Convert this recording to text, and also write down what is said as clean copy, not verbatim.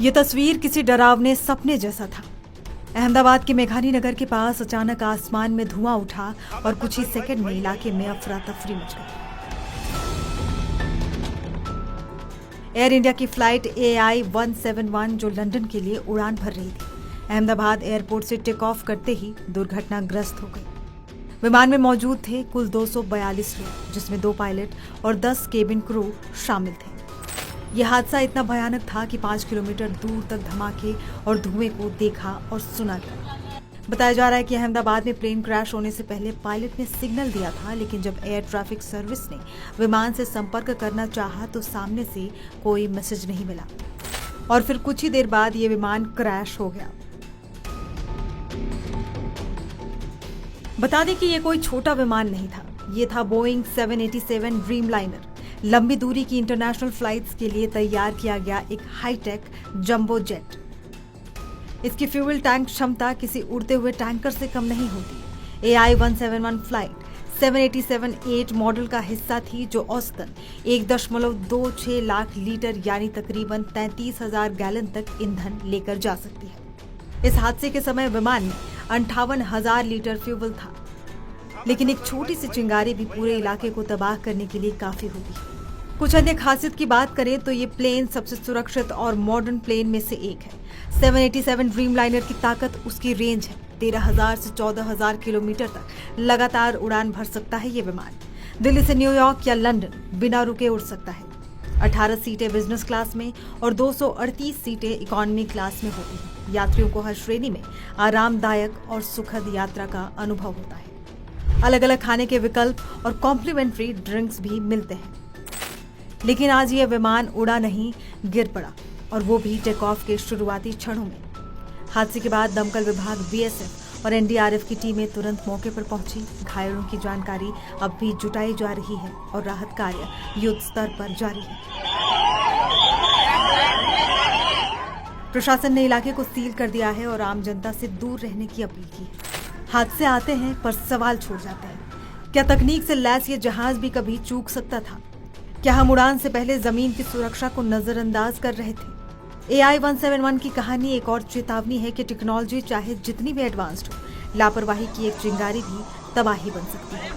ये तस्वीर किसी डरावने सपने जैसा था। अहमदाबाद के मेघानी नगर के पास अचानक आसमान में धुआं उठा और कुछ ही सेकंड में इलाके में अफरा तफरी मच गई। एयर इंडिया की फ्लाइट AI-171 जो लंदन के लिए उड़ान भर रही थी, अहमदाबाद एयरपोर्ट से टेक ऑफ करते ही दुर्घटनाग्रस्त हो गई। विमान में मौजूद थे कुल 242 लोग, जिसमें 2 पायलट और 10 केबिन क्रू शामिल थे। यह हादसा इतना भयानक था कि 5 किलोमीटर दूर तक धमाके और धुएं को देखा और सुना गया। बताया जा रहा है कि अहमदाबाद में प्लेन क्रैश होने से पहले पायलट ने सिग्नल दिया था, लेकिन जब एयर ट्रैफिक सर्विस ने विमान से संपर्क करना चाहा तो सामने से कोई मैसेज नहीं मिला और फिर कुछ ही देर बाद ये विमान क्रैश हो गया। बता दें कि ये कोई छोटा विमान नहीं था, ये था बोइंग 787 ड्रीमलाइनर। लंबी दूरी की इंटरनेशनल फ्लाइट्स के लिए तैयार किया गया एक हाईटेक जंबो जेट। इसकी फ्यूल टैंक क्षमता किसी उड़ते हुए टैंकर से कम नहीं होती। AI-171 फ्लाइट 787-8 मॉडल का हिस्सा थी, जो औसतन 1.26 लाख लीटर यानी तकरीबन 33,000 गैलन तक ईंधन लेकर जा सकती है। इस हादसे के समय विमान में 58,000 लीटर फ्यूल था, लेकिन एक छोटी सी चिंगारी भी पूरे इलाके को तबाह करने के लिए काफी होगी। कुछ अन्य खासियत की बात करें तो ये प्लेन सबसे सुरक्षित और मॉडर्न प्लेन में से एक है। 787 ड्रीमलाइनर की ताकत, उसकी रेंज है 13,000 से 14,000 किलोमीटर तक लगातार उड़ान भर सकता है। ये विमान दिल्ली से न्यूयॉर्क या लंदन बिना रुके उड़ सकता है। 18 सीटें बिजनेस क्लास में और 238 सीटें इकोनॉमी क्लास में होती हैं। यात्रियों को हर श्रेणी में आरामदायक और सुखद यात्रा का अनुभव होता है। अलग अलग खाने के विकल्प और कॉम्प्लीमेंट्री ड्रिंक्स भी मिलते हैं। लेकिन आज यह विमान उड़ा नहीं, गिर पड़ा, और वो भी टेक ऑफ के शुरुआती क्षणों में। हादसे के बाद दमकल विभाग, BSF और NDRF की टीमें तुरंत मौके पर पहुंची। घायलों की जानकारी अब भी जुटाई जा रही है और राहत कार्य युद्ध स्तर पर जारी है। प्रशासन ने इलाके को सील कर दिया है और आम जनता से दूर रहने की अपील की है। हादसे आते हैं पर सवाल छोड़ जाते हैं। क्या तकनीक से लैस ये जहाज भी कभी चूक सकता था? क्या हम उड़ान से पहले जमीन की सुरक्षा को नजरअंदाज कर रहे थे? AI-171 की कहानी एक और चेतावनी है कि टेक्नोलॉजी चाहे जितनी भी एडवांस्ड हो, लापरवाही की एक चिंगारी भी तबाही बन सकती है।